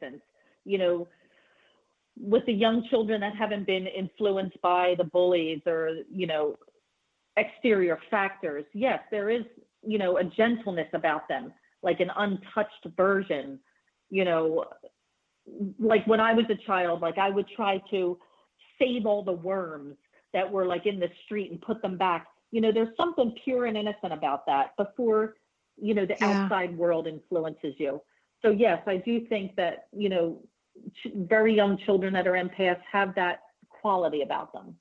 instance, you know, with the young children that haven't been influenced by the bullies or, you know, exterior factors, yes, there is, you know, a gentleness about them, like an untouched version, you know, like when I was a child, like I would try to save all the worms that were like in the street and put them back. You know, there's something pure and innocent about that before, you know, the outside world influences you. So yes, I do think that, you know, very young children that are empaths have that quality about them.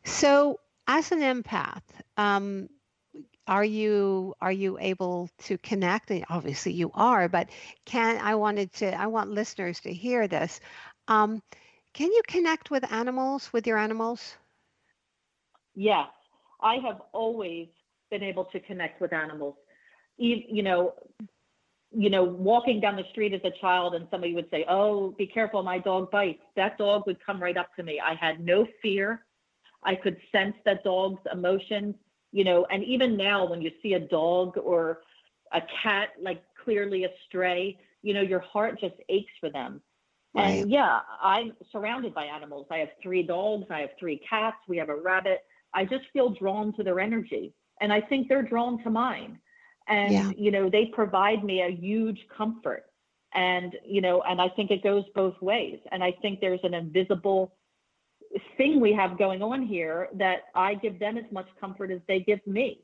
So, as an empath, are you able to connect? And obviously, you are. But I want listeners to hear this. Um, can you connect with animals, with your animals? Yes, I have always been able to connect with animals. You know, walking down the street as a child and somebody would say, "Oh, be careful, my dog bites." That dog would come right up to me. I had no fear. I could sense that dog's emotions, you know, and even now when you see a dog or a cat, like clearly a stray, you know, your heart just aches for them. Right. And yeah, I'm surrounded by animals. I have 3 dogs. I have 3 cats. We have a rabbit. I just feel drawn to their energy. And I think they're drawn to mine. And, Yeah. you know, they provide me a huge comfort. And, you know, and I think it goes both ways. And I think there's an invisible thing we have going on here that I give them as much comfort as they give me.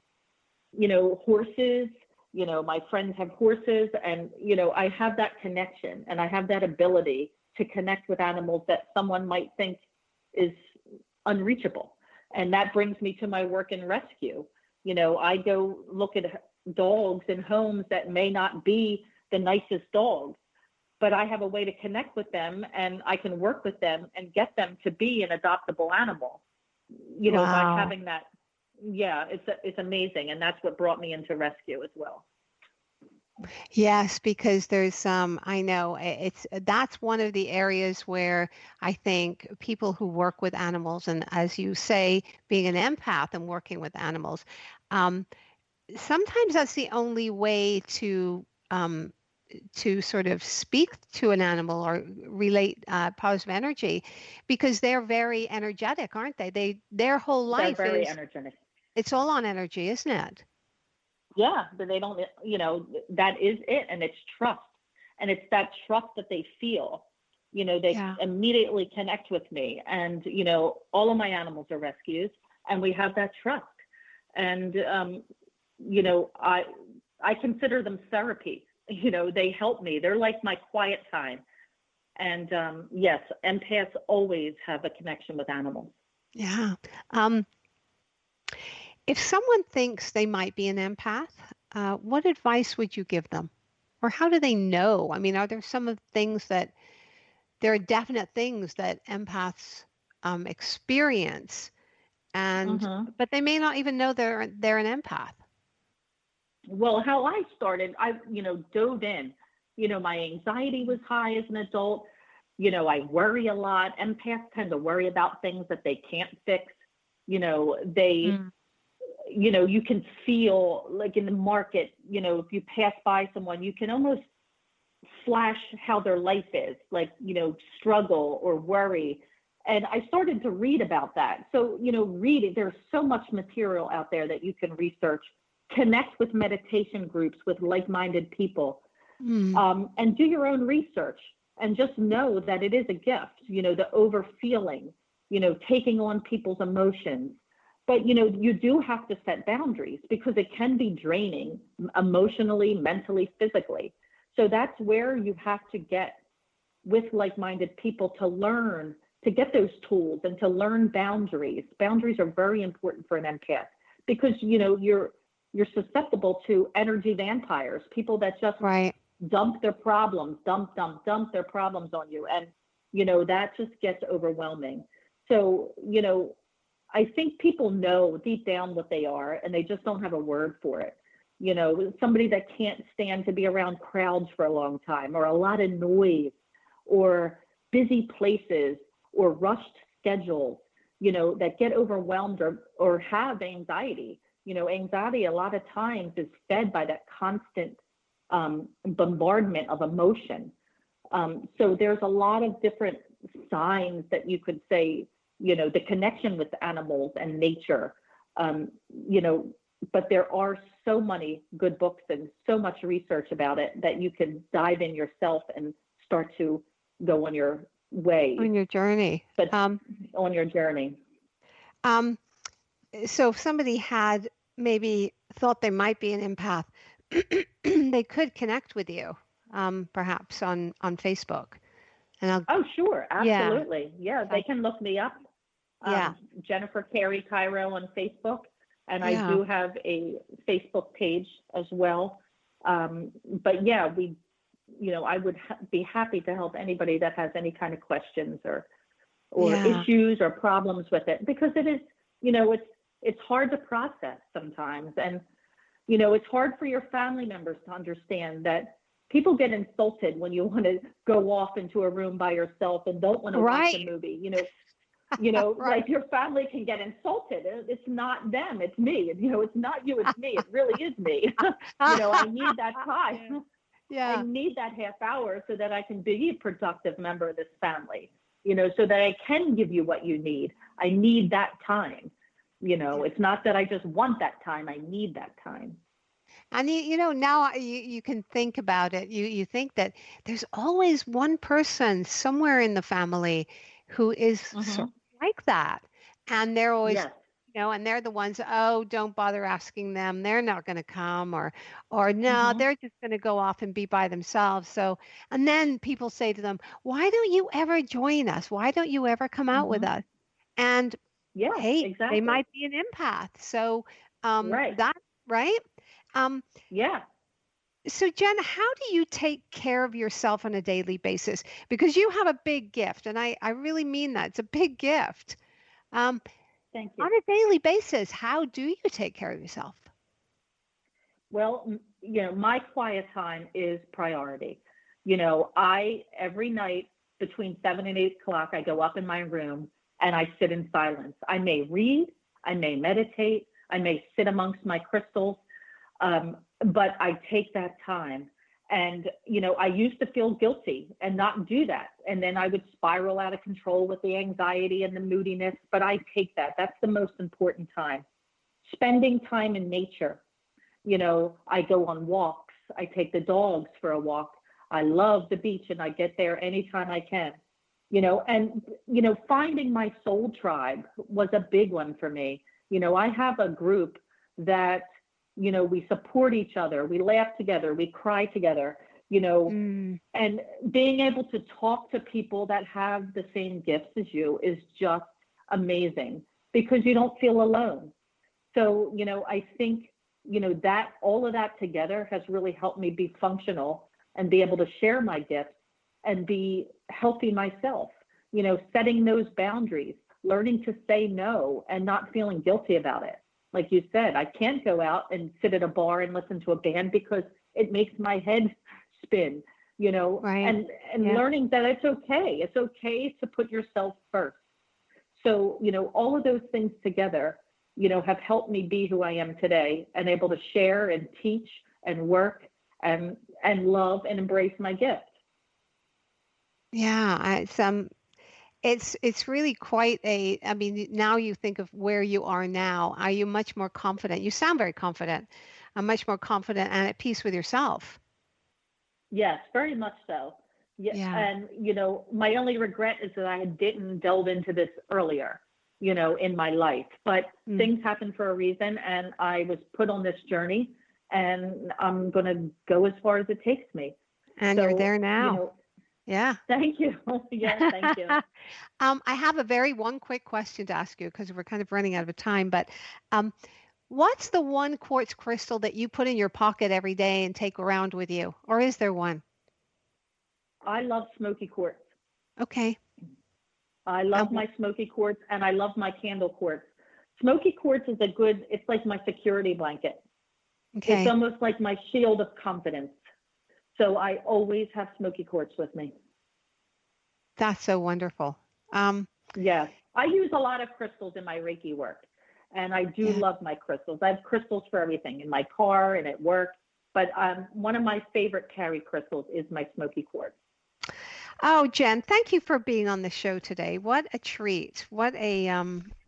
You know, horses, you know, my friends have horses, and, you know, I have that connection and I have that ability to connect with animals that someone might think is unreachable. And that brings me to my work in rescue. You know, I go look at dogs in homes that may not be the nicest dogs, but I have a way to connect with them and I can work with them and get them to be an adoptable animal, you know, by Wow. having that. Yeah, it's amazing. And that's what brought me into rescue as well. Yes, because there's I know it's that's one of the areas where I think people who work with animals, and as you say, being an empath and working with animals, um, sometimes that's the only way to sort of speak to an animal or relate positive energy, because they're very energetic, aren't they? Their whole They're life very is energetic. it's all on energy, isn't it? Yeah, but they don't, you know, that is it. And it's trust. And it's that trust that they feel. You know, they Yeah. immediately connect with me. And, you know, all of my animals are rescues and we have that trust. And, you know, I consider them therapy. You know, they help me. They're like my quiet time. And yes, empaths always have a connection with animals. Yeah. Um, if someone thinks they might be an empath, what advice would you give them? Or how do they know? I mean, are there some of things that there are definite things that empaths experience, and Hmm. but they may not even know they're an empath. Well, how I started, I, you know, dove in. You know, my anxiety was high as an adult. You know, I worry a lot. Empaths tend to worry about things that they can't fix. You know, Mm. you know, you can feel like in the market, you know, if you pass by someone, you can almost flash how their life is, like, you know, struggle or worry. And I started to read about that. So, you know, reading, there's so much material out there that you can research, connect with meditation groups with like-minded people, Mm. and do your own research and just know that it is a gift, you know, the over feeling, you know, taking on people's emotions. But, you know, you do have to set boundaries because it can be draining emotionally, mentally, physically. So that's where you have to get with like-minded people to learn, to get those tools and to learn boundaries. Boundaries are very important for an empath because, you know, you're susceptible to energy vampires, people that just Right. dump their problems, dump their problems on you. And, you know, that just gets overwhelming. So, you know, I think people know deep down what they are and they just don't have a word for it. You know, somebody that can't stand to be around crowds for a long time or a lot of noise or busy places or rushed schedules, you know, that get overwhelmed or have anxiety. You know, anxiety a lot of times is fed by that constant bombardment of emotion. So there's a lot of different signs that you could say, the connection with animals and nature, you know, but there are so many good books and so much research about it that you can dive in yourself and start to go on your way. On your journey. But on your journey. Um, so if somebody had maybe thought they might be an empath, they could connect with you, perhaps on Facebook. And Oh, sure. yeah, Absolutely. Yeah. They can look me up. yeah, Jennifer Carey Cairo on Facebook. And I yeah. do have a Facebook page as well. But yeah, I would be happy to help anybody that has any kind of questions or Yeah. issues or problems with it, because it is, it's hard to process sometimes. And, it's hard for your family members to understand that people get insulted when you want to go off into a room by yourself and don't want to watch a movie, Right. like your family can get insulted. It's not them, it's me. It's not you, it's me. It really is me. I need that time. Yeah. I need that half hour so that I can be a productive member of this family, so that I can give you what you need. I need that time. It's not that I just want that time. I need that time. And now you can think about it. You think that there's always one person somewhere in the family who is sort of like that. And they're always, Yes. And they're the ones, oh, don't bother asking them. They're not going to come, or no, Mm-hmm. they're just going to go off and be by themselves. So, and then people say to them, why don't you ever join us? Why don't you ever come out with Mm-hmm. us? And Yeah, hey, they exactly. might be an empath. So, Right. that, right? Um, Yeah. so, Jen, how do you take care of yourself on a daily basis? Because you have a big gift, and I really mean that. It's a big gift. Um, Thank you. on a daily basis, how do you take care of yourself? Well, my quiet time is priority. Every night between 7 and 8 o'clock, I go up in my room and I sit in silence. I may read, I may meditate, I may sit amongst my crystals, but I take that time. And, I used to feel guilty and not do that. And then I would spiral out of control with the anxiety and the moodiness, but I take that. That's the most important time. Spending time in nature. I go on walks. I take the dogs for a walk. I love the beach and I get there anytime I can. Finding my soul tribe was a big one for me. I have a group that, we support each other. We laugh together. We cry together, and being able to talk to people that have the same gifts as you is just amazing, because you don't feel alone. So, I think, that all of that together has really helped me be functional and be able to share my gifts and be healthy myself, setting those boundaries, learning to say no and not feeling guilty about it. Like you said, I can't go out and sit at a bar and listen to a band because it makes my head spin, Right. and Yeah. learning that it's okay. It's okay to put yourself first. So, all of those things together, have helped me be who I am today and able to share and teach and work and love and embrace my gift. Yeah. It's really quite I mean, now you think of where you are now. Are you much more confident? You sound very confident. Much more confident and at peace with yourself. Yes, very much so. Yeah, Yeah. and my only regret is that I didn't delve into this earlier, in my life. But Mm. things happen for a reason, and I was put on this journey, and I'm going to go as far as it takes me. And you're So, there now. Yeah. thank you. Yes, thank you. I have one quick question to ask you because we're kind of running out of time. But um, what's the one quartz crystal that you put in your pocket every day and take around with you? Or is there one? I love smoky quartz. Okay. I love my smoky quartz, and I love my candle quartz. Smoky quartz is it's like my security blanket. Okay. It's almost like my shield of confidence. So I always have smoky quartz with me. That's so wonderful. Yes. I use a lot of crystals in my Reiki work, and I do Yeah. love my crystals. I have crystals for everything in my car and at work, but one of my favorite carry crystals is my smoky quartz. Oh, Jen, thank you for being on the show today. What a treat. What a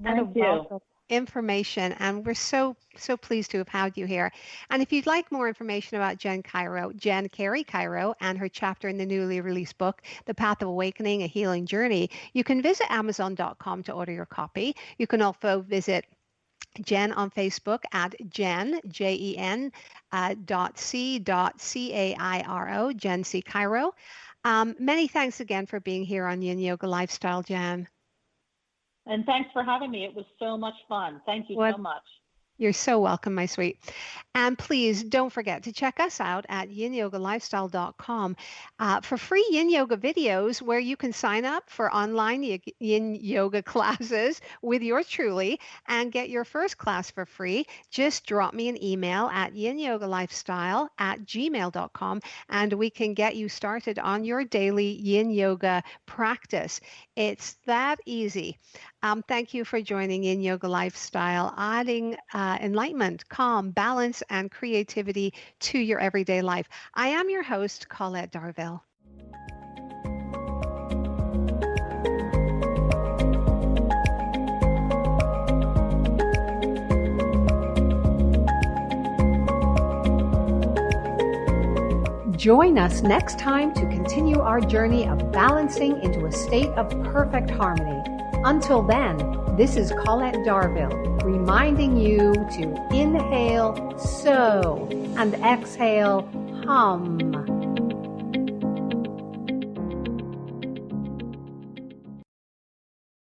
Thank you. wealth of information. And we're so pleased to have had you here. And if you'd like more information about Jen Carey Cairo, and her chapter in the newly released book, The Path of Awakening, A Healing Journey, you can visit Amazon.com to order your copy. You can also visit Jen on Facebook at Jen, Jen, .c.cairo, Jen C. Cairo. Many thanks again for being here on Yin Yoga Lifestyle, Jen. And thanks for having me. It was so much fun. Thank you so much. You're so welcome, my sweet. And please don't forget to check us out at yinyogalifestyle.com for free yin yoga videos where you can sign up for online yin yoga classes with yours truly and get your first class for free. Just drop me an email at yinyogalifestyle@gmail.com and we can get you started on your daily yin yoga practice. It's that easy. Thank you for joining Yin Yoga Lifestyle, adding enlightenment, calm, balance, and creativity to your everyday life. I am your host, Colette Darville. Join us next time to continue our journey of balancing into a state of perfect harmony. Until then, this is Colette Darville, reminding you to inhale, sow, and exhale, hum.